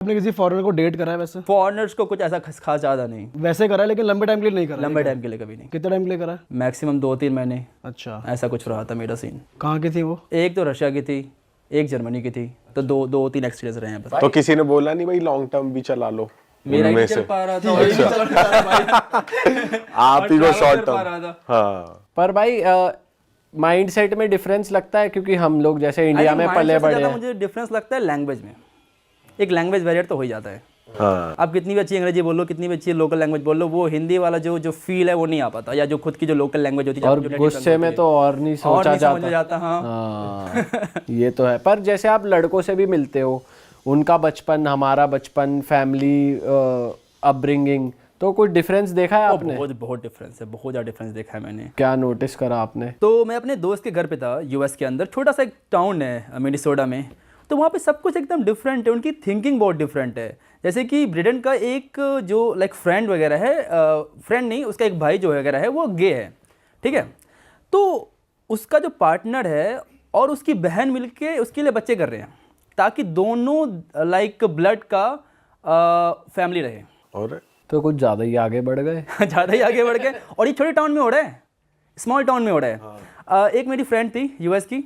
आपने किसी फॉरेनर को डेट करा है वैसे? फॉरेनर्स को कुछ ऐसा खास ज़्यादा नहीं। वैसे करा है लेकिन लंबे टाइम के लिए नहीं करा? लंबे टाइम के लिए कभी नहीं। कितने टाइम के लिए करा है? मैक्सिमम 2-3 महीने, अच्छा, ऐसा कुछ रहा था मेरा सीन। कहाँ की थी वो? एक तो रशिया की थी, एक जर्मनी की थी, तो 2-3 एक्सपीरियंस रहे हैं बस। तो किसी ने बोला नहीं भाई लॉन्ग टर्म भी चला लो? मेरा ही उनमें नहीं चल से पा रहा था, वही नहीं चल पा रहा भाई। आप ही को और शॉर्ट travel कर पा रहा टर्म। था। हाँ पर भाई माइंड सेट में डिफरेंस लगता है क्योंकि हम लोग जैसे इंडिया में पले बड़े हैं। मुझे डिफरेंस लगता है लैंग्वेज में। एक लैंग्वेज बैरियर तो हो ही जाता है। हाँ आप कितनी भी अच्छी अंग्रेजी बोल लो, कितनी भी अच्छी लोकल लैंग्वेज बोल लो, वो हिंदी वाला जो फील है वो नहीं आ पाता, या जो खुद की जो लोकल लैंग्वेज होती है और गुस्से में तो और नहीं और सोचा नहीं समझ जाता। में जाता। हाँ हाँ ये तो है। पर जैसे आप लड़कों से भी मिलते हो, उनका बचपन, हमारा बचपन, फैमिली अपब्रिंगिंग, तो कुछ डिफरेंस देखा है आपने? बहुत डिफरेंस है, बहुत ज़्यादा डिफरेंस देखा है मैंने। क्या नोटिस करा आपने? तो मैं अपने दोस्त के घर पे था यूएस के अंदर, छोटा सा एक टाउन है मिनेसोटा में। तो वहाँ पे सब कुछ एकदम डिफरेंट है, उनकी थिंकिंग बहुत डिफरेंट है। जैसे कि ब्रिडन का एक जो लाइक फ्रेंड वगैरह है, फ्रेंड नहीं, उसका एक भाई जो वगैरह है वो गे है, ठीक है। तो उसका जो पार्टनर है और उसकी बहन मिलके उसके लिए बच्चे कर रहे हैं ताकि दोनों लाइक ब्लड का फैमिली रहे। और तो कुछ ज़्यादा ही आगे बढ़ गए। ज़्यादा ही आगे बढ़ गए, और ये छोटे टाउन में हो रहा है, स्मॉल टाउन में हो रहा है। एक मेरी फ्रेंड थी यूएस की,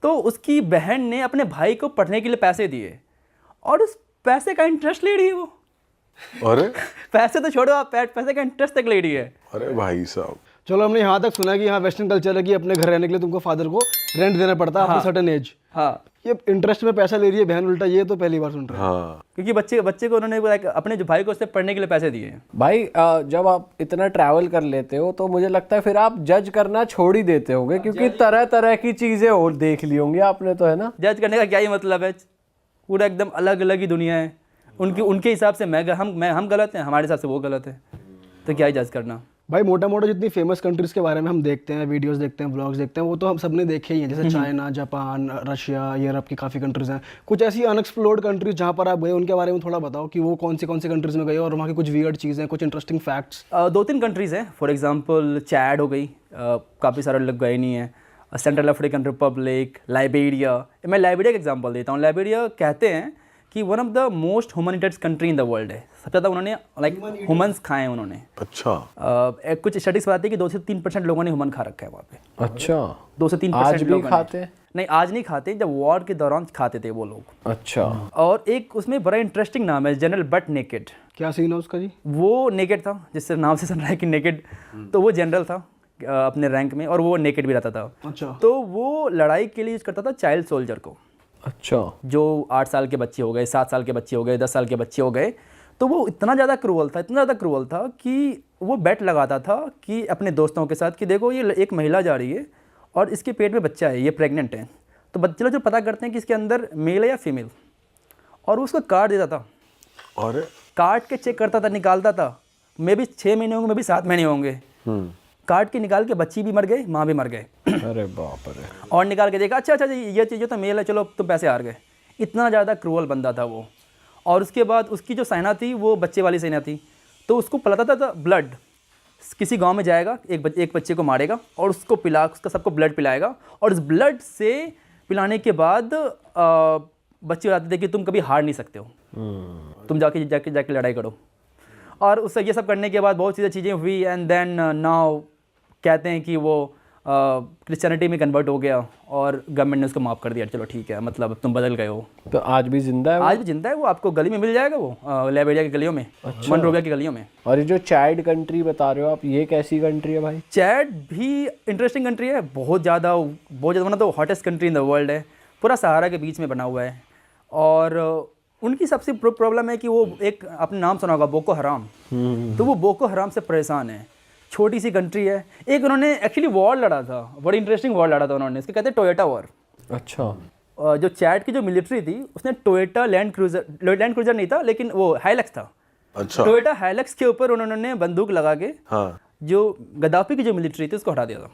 तो उसकी बहन ने अपने भाई को पढ़ने के लिए पैसे दिए और उस पैसे का इंटरेस्ट ले रही है वो। अरे पैसे तो छोड़ो, आप पैसे का इंटरेस्ट तक ले रही है। अरे भाई साहब, चलो हमने यहाँ तक सुना कि यहाँ वेस्टर्न कल्चर है कि अपने घर रहने के लिए तुमको फादर को रेंट देना पड़ता है आफ्टर सर्टेन एज। हाँ, ये इंटरेस्ट में पैसा ले रही है बहन उल्टा, ये तो पहली बार सुन रहे हैं। हाँ क्योंकि बच्चे को उन्होंने like अपने जो भाई को उससे पढ़ने के लिए पैसे दिए हैं। भाई जब आप इतना ट्रैवल कर लेते हो तो मुझे लगता है फिर आप जज करना छोड़ ही देते होंगे, क्योंकि तरह तरह की चीज़ें और देख ली होंगी आपने, तो है ना? जज करने का क्या ही मतलब है, पूरा एकदम अलग अलग ही दुनिया है। उनके हिसाब से हम गलत हैं, हमारे हिसाब से वो गलत है, तो क्या ही जज करना। भाई मोटा मोटा जितनी फेमस कंट्रीज के बारे में हम देखते हैं, वीडियोस देखते हैं, व्लॉग्स देखते हैं, वो तो हम सबने देखे ही हैं, जैसे चाइना, जापान, रशिया, यूरोप की काफ़ी कंट्रीज हैं। कुछ ऐसी अनएक्सप्लोर्ड कंट्रीज जहाँ पर आप गए उनके बारे में थोड़ा बताओ कि वो कौन सी कंट्रीज में गए और वहाँ की कुछ वियर्ड चीज़ें, कुछ इंटरेस्टिंग फैक्ट्स। 2-3 कंट्रीज़ हैं, फॉर एग्जांपल चैड हो गई, काफ़ी सारे लोग गए नहीं हैं। Central African Republic, Liberia. मैं लाइबेरिया का एग्जांपल देता हूँ। लाइबेरिया कहते हैं कि वन ऑफ द मोस्ट ह्यूमनिटेड कंट्री इन द वर्ल्ड है। सबसे ज़्यादा उन्होंने लाइक ह्यूमन्स खाए हैं उन्होंने। अच्छा कुछ स्टडीज बताती है कि 2 से 3% लोगों ने ह्यूमन खा रखा है वहाँ पे। अच्छा 2 से 3% आज भी लोगों ने। खाते हैं? नहीं, आज नहीं खाते, जब वॉर के दौरान खाते थे वो लोग। अच्छा। और एक उसमें बड़ा इंटरेस्टिंग नाम है, जनरल बट नेकेड। क्या सीन है उसका जी? वो नेकेड था, जिससे नाम से सुन रहा है कि नेकेड, तो वो जनरल था अपने रैंक में, और वो नेकेड भी रहता था। अच्छा। तो वो लड़ाई के लिए यूज करता था चाइल्ड सोल्जर को। अच्छा। जो 8 साल के बच्चे हो गए, 7 साल के बच्चे हो गए, 10 साल के बच्चे हो गए, तो वो इतना ज़्यादा क्रूअल था कि वो बेट लगाता था कि अपने दोस्तों के साथ कि देखो ये एक महिला जा रही है और इसके पेट में बच्चा है, ये प्रेग्नेंट है, तो बच्चे लोग जो पता करते हैं कि इसके अंदर मेल है या फीमेल, और उसको काट देता था। और काट के चेक करता था, निकालता था, मे भी 6 महीने होंगे, मे भी 7 महीने होंगे। काट के निकाल के बच्ची भी मर गए, माँ भी मर गए। अरे बाप रे। और निकाल के देखा, अच्छा ये चीज़ तो मेल है, चलो तुम पैसे हार गए। इतना ज़्यादा क्रूअल बंदा था वो। और उसके बाद उसकी जो सेना थी वो बच्चे वाली सेना थी, तो उसको पिलाता था ब्लड। किसी गांव में जाएगा, एक बच्चे को मारेगा और उसको उसका सबको ब्लड पिलाएगा, और उस ब्लड से पिलाने के बाद बच्चे बताते थे कि तुम कभी हार नहीं सकते हो, तुम जाके लड़ाई करो। और उससे ये सब करने के बाद बहुत चीज़ें हुई, एंड देन नाउ कहते हैं कि वो क्रिश्चियनिटी में कन्वर्ट हो गया और गवर्नमेंट ने उसको माफ़ कर दिया, चलो ठीक है, मतलब तुम बदल गए हो। तो आज भी जिंदा है वो? आज भी जिंदा है वो, आपको गली में मिल जाएगा वो, लाइबेरिया की गलियों में। अच्छा। मनरोविया की गलियों में। और ये जो चैड कंट्री बता रहे हो आप, ये कैसी कंट्री है भाई? चैड भी इंटरेस्टिंग कंट्री है, बहुत ज़्यादा one of the hottest country in the world है, पूरा सहारा के बीच में बना हुआ है। और उनकी सबसे प्रॉब्लम है कि वो एक, आपने नाम सुना होगा, बोको हराम। तो वो बोको हराम से परेशान है। छोटी सी कंट्री है। एक उन्होंने एक्चुअली वॉर लड़ा था, बड़ी इंटरेस्टिंग वॉर लड़ा था उन्होंने, इसके कहते हैं टोयोटा वॉर। अच्छा। जो चैड की जो मिलिट्री थी उसने टोयोटा लैंड क्रूजर नहीं था, लेकिन वो हाइलक्स था। अच्छा। टोयोटा हाइलक्स के ऊपर उन्होंने बंदूक लगा के जो गद्दाफी की जो मिलिट्री थी उसको हटा दिया था।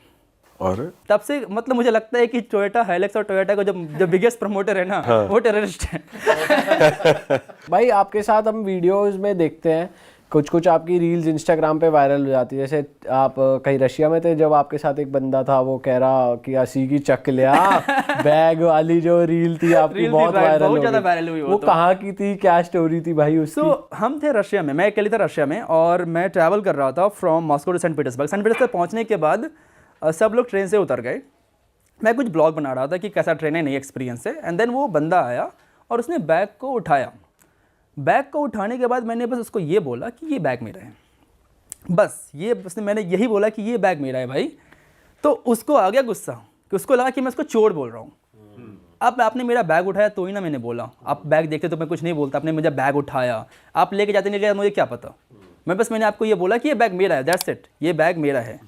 और तब से मतलब मुझे लगता है कि टोयोटा हाइलक्स और टोयोटा का जो बिगेस्ट प्रमोटर है ना, वो टेररिस्ट है। भाई आपके साथ हम वीडियोस में देखते हैं, कुछ कुछ आपकी रील्स इंस्टाग्राम पे वायरल हो जाती है, जैसे आप कहीं रशिया में थे जब आपके साथ एक बंदा था वो कह रहा कि असी की चक लिया बैग वाली जो रील थी आपकी रील थी, बहुत right, वायरल बहुत हो ज़्यादा गई। वायरल हुई वो वो तो। कहाँ की थी, क्या स्टोरी थी भाई उसकी? तो हम थे रशिया में, मैं अकेले था रशिया में, और मैं ट्रैवल कर रहा था from Moscow to Saint Petersburg. Saint Petersburg पहुंचने के बाद सब लोग ट्रेन से उतर गए। मैं कुछ ब्लॉग बना रहा था कि कैसा ट्रेन है, नई एक्सपीरियंस है। एंड देन वो बंदा आया और उसने बैग को उठाया। बैग को उठाने के बाद मैंने बस उसको ये बोला कि ये बैग मेरा है, बस ये मैंने यही बोला कि ये बैग मेरा है भाई। तो उसको आ गया गुस्सा कि उसको लगा कि मैं उसको चोर बोल रहा हूँ। अब आपने मेरा बैग उठाया तो ही ना मैंने बोला, आप बैग देखते तो मैं कुछ नहीं बोलता, आपने मुझे बैग उठाया, आप लेके जाते नहीं गए, मुझे क्या पता। मैंने आपको ये बोला कि ये बैग मेरा है, दैट्स इट, ये बैग मेरा है।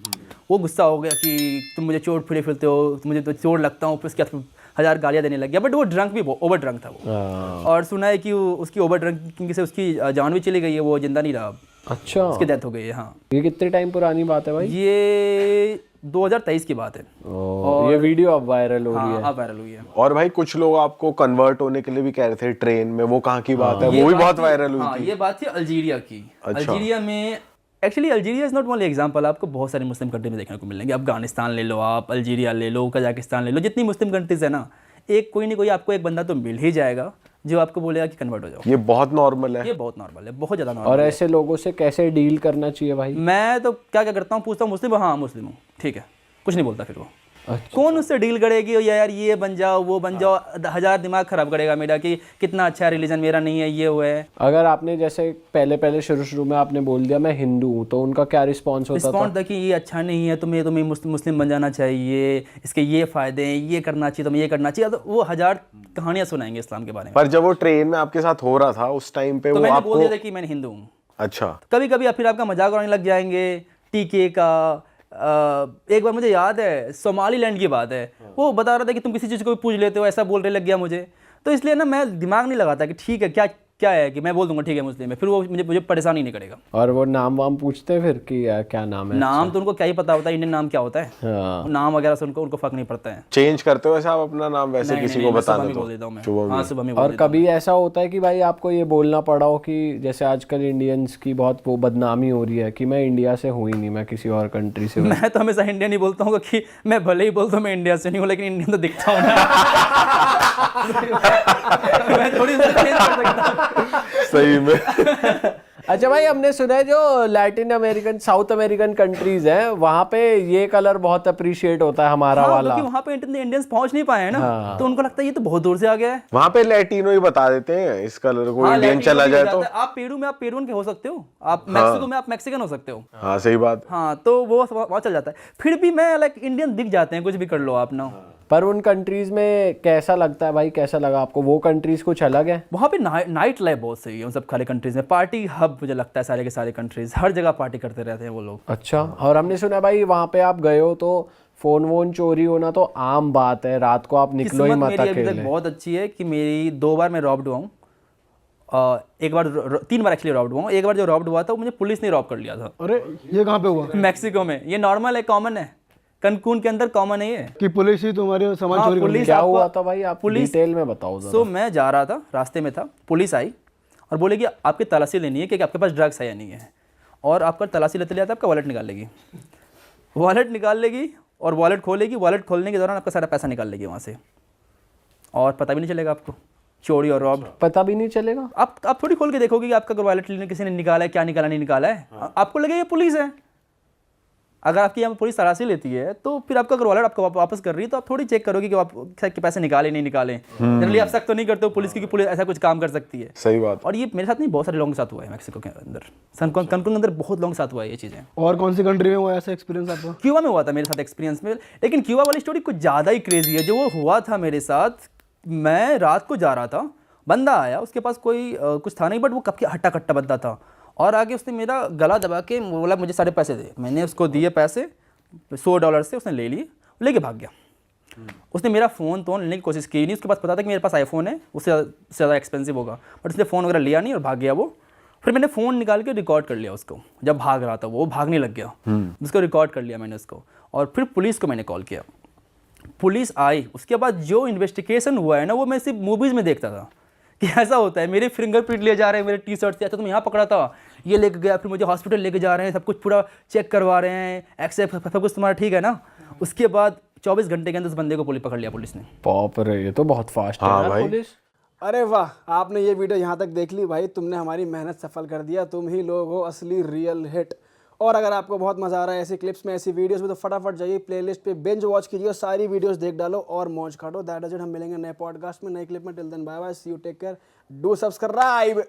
वो गुस्सा हो गया कि तुम मुझे चोर फिरे फिरते हो, मुझे तो चोर लगता हूँ, फिर उसके बाद 1000 गालियाँ देने लग गया। बट वो ड्रंक भी, ओवर ड्रंक था वो। और सुना है कि उसकी ओवर ड्रंकिंग से उसकी जान भी चली गई है, वो जिंदा नहीं रहा, अच्छा, उसकी डेथ हो गई है। हाँ, ये कितने टाइम पुरानी बात है भाई? ये 2023 की बात है। और ये वीडियो अब वायरल हो रही हाँ, है। अब वायरल हुई है। और भाई कुछ लोग आपको कन्वर्ट होने के लिए भी कह रहे थे ट्रेन में, वो कहाँ की बात है? वो भी बहुत वायरल हुई हाँ, थी। ये बात थी अल्जीरिया की। अच्छा। अल्जीरिया में, actually Algeria is not only example, आपको बहुत सारे मुस्लिम कंट्री में देखने को मिलेंगे। अफगानिस्तान ले लो आप, अल्जीरिया ले लो, कजाकिस्तान ले लो, जितनी मुस्लिम कंट्रीज है ना, एक कोई ना कोई आपको एक बंदा तो मिल ही जाएगा जो आपको बोलेगा कि कन्वर्ट हो जाओ। ये बहुत नॉर्मल है। ये बहुत नॉर्मल है, बहुत ज़्यादा नॉर्मल। और ऐसे लोगों से कैसे डील करना चाहिए भाई? मैं तो क्या क्या करता हूँ, पूछता हूँ मुस्लिम हो? हाँ मुस्लिम हूँ, ठीक है, कुछ नहीं बोलता फिर वो। अच्छा। कौन उससे डील करेगी यार, ये बन जाओ वो बन जाओ, 1000 दिमाग खराब करेगा मेरा कि कितना अच्छा रिलीजन मेरा नहीं है, ये हुआ है। अगर आपने जैसे पहले शुरू में आपने बोल दिया मैं हिंदू हूँ, तो उनका क्या रिस्पॉन्स होता था? रिस्पॉन्ड था कि ये अच्छा नहीं है, तुम्हें मुस्लिम बन जाना चाहिए, इसके ये फ़ायदे हैं, ये करना चाहिए, तुम्हें ये करना चाहिए। तो वो 1000 कहानियाँ सुनाएंगे इस्लाम के बारे में। पर जब वो ट्रेन में आपके साथ हो रहा था उस टाइम पे तो वो मैंने आपको बोल दिया था कि मैं हिंदू हूँ। अच्छा, कभी कभी फिर आपका मजाक उड़ाने लग जाएंगे टीके का। एक बार मुझे याद है, सोमालीलैंड की बात है, वो बता रहा था कि तुम किसी चीज़ को भी पूछ लेते हो, ऐसा बोलने लग गया मुझे। तो इसलिए ना मैं दिमाग नहीं लगाता कि ठीक है क्या है कि मैं बोल दूंगा ठीक है मुस्लिम है, फिर वो मुझे परेशान ही नहीं करेगा। और वो नाम वाम पूछते हैं फिर कि क्या नाम है? नाम तो उनको क्या ही पता होता है, इंडियन नाम क्या होता है। हाँ। नाम वगैरह से उनको फर्क नहीं पड़ता है। चेंज करते हो ऐसा आप अपना नाम वैसे नहीं, किसी नहीं, को मैं बता सुबह दो में तो? बोल देता हूँ मैं। सुबह में। हाँ, सुबह में बोल और देता हूँ। कभी ऐसा होता है कि भाई आपको ये बोलना पड़ा हो कि जैसे आजकल इंडियंस की बहुत वो बदनामी हो रही है कि मैं इंडिया से हूँ ही नहीं, मैं किसी और कंट्री से हूँ? मैं तो हमेशा इंडियन ही बोलता हूँ कि मैं भले ही बोलता हूँ मैं इंडिया से नहीं हूँ, लेकिन इंडियन तो दिखता हूँ ना। मैं थोड़ी सी change कर सकता हूँ। सही में। अच्छा भाई, हमने सुना है जो Latin American, south American countries हैं वहाँ पे ये कलर बहुत अप्रिशिएट होता है हमारा हाँ, वाला। क्योंकि वहाँ पे इंडियंस पहुँच नहीं पाए हैं ना, तो उनको लगता है ये तो बहुत दूर से आ गया है। वहां पे लैटिनो ही बता देते हैं इस कलर को, हाँ, इंडियन लैटिनो चला भी जाए हो तो। जाता है। आप पेरू में आप पेरुन के हो सकते हो, आप मैक्सिको में आप मैक्सिकन हो सकते हो। हाँ सही बात। हाँ, तो वो वहाँ चल जाता है। फिर भी मैं लाइक इंडियन दिख जाते हैं, कुछ भी कर लो आप ना। पर उन कंट्रीज में कैसा लगता है भाई, कैसा लगा आपको? वो कंट्रीज कुछ अलग है? वहाँ पे नाइट लाइफ बहुत सही है उन सब सारे कंट्रीज में। पार्टी हब मुझे लगता है सारे के सारे कंट्रीज, हर जगह पार्टी करते रहते हैं वो लोग। अच्छा। और हमने सुना भाई वहाँ पे आप गए हो तो फोन वोन चोरी होना तो आम बात है, रात को आप निकलो ही किस्मत मत मेरी अभी तक अकेले। बहुत अच्छी है कि मेरी 2 बार मैं रॉब्ड हुआ हूँ। एक बार 3 बार एक्चुअली रॉब्ड हुआ हूँ। एक बार जो रॉब्ड हुआ था वो मुझे पुलिस ने रॉब कर लिया था। अरे ये कहाँ पे हुआ मैक्सिको में। ये नॉर्मल है, कॉमन है, कनकून के अंदर कॉमन है ये। कि पुलिस ही तुम्हारे सामान हाँ, चोरी कर पुलिस क्या आपको- हुआ था भाई, आप पुलिस- डिटेल में बताओ जरा। सो मैं जा रहा था, रास्ते में था, पुलिस आई और बोलेगी आपकी तलाशी लेनी है कि आपके पास ड्रग्स है या नहीं है। और आपका तलाशी लेते लेते आपका वॉलेट निकाल लेगी। वॉलेट निकाल लेगी और वॉलेट खोलेगी। वॉलेट खोलने के दौरान आपका सारा पैसा निकाल लेगी वहाँ से, और पता भी नहीं चलेगा आपको। चोरी और रॉब पता भी नहीं चलेगा? आप थोड़ी खोल के देखोगे कि आपका वॉलेट लेने किसी ने निकाला है, क्या निकाला नहीं निकाला है। आपको लगेगा ये पुलिस है। अगर आपकी यहाँ पुलिस तलाशी लेती है तो फिर आपका अगर वॉलेट आपको वापस कर रही है तो आप थोड़ी चेक करोगे कि आप के पैसे निकाले नहीं निकाले। जनरली आप शक तो नहीं करते हो पुलिस की कि पुलिस ऐसा कुछ काम कर सकती है। सही बात। और ये मेरे साथ नहीं, बहुत सारे लोगों के साथ हुआ है मैक्सिको के अंदर, कनकुन के अंदर बहुत लोगों के साथ हुआ है ये चीज़ें। और कौन सी कंट्री में हुआ ऐसा एक्सपीरियंस आपका? क्यूबा में हुआ था मेरे साथ एक्सपीरियंस में, लेकिन क्यूबा वाली स्टोरी कुछ ज़्यादा ही क्रेजी है। जो वो हुआ था मेरे साथ, मैं रात को जा रहा था, बंदा आया, उसके पास कोई कुछ था नहीं, बट वो कब के हट्टा कट्टा बंदा था, और आगे उसने मेरा गला दबा के बोला मुझे सारे पैसे दे। मैंने उसको दिए पैसे $100 से, उसने ले लिए, लेके भाग गया। उसने मेरा फ़ोन तो लेने की कोशिश की नहीं, उसके पास पता था कि मेरे पास आईफोन है, उससे ज़्यादा एक्सपेंसिव होगा, बट उसने फ़ोन वगैरह लिया नहीं और भाग गया वो। फिर मैंने फ़ोन निकाल के रिकॉर्ड कर लिया उसको, जब भाग रहा था वो भागने लग गया, उसको रिकॉर्ड कर लिया मैंने उसको, और फिर पुलिस को मैंने कॉल किया। पुलिस आई, उसके बाद जो इन्वेस्टिगेशन हुआ है ना, वो मैं सिर्फ मूवीज़ में देखता था कि ऐसा होता है, मेरे फिंगरप्रिंट ले जा रहे हैं मेरे टी शर्ट से, अच्छा तुम यहाँ पकड़ा था, ये लेके गया, फिर मुझे हॉस्पिटल लेके जा रहे हैं, सब कुछ पूरा चेक करवा रहे हैं, एक्सेप्ट सब कुछ तुम्हारा ठीक है ना। उसके बाद 24 घंटे के अंदर उस बंदे को पुलिस पकड़ लिया पुलिस ने। बाप रे, ये तो बहुत फास्ट है हाँ यार भाई। पुलिस। अरे वाह, आपने ये वीडियो यहाँ तक देख ली भाई, तुमने हमारी मेहनत सफल कर दिया, तुम ही लोग हो असली रियल हिट। और अगर आपको बहुत मजा आ रहा है ऐसी क्लिप्स में, ऐसी वीडियोस में, तो फटाफट जाइए प्लेलिस्ट पे बिंज वॉच कीजिए, सारी वीडियोस देख डालो और मौज काटो। दैट इज इट, हम मिलेंगे नए पॉडकास्ट में, नए क्लिप में। Till then bye bye, see you, take care, do subscribe.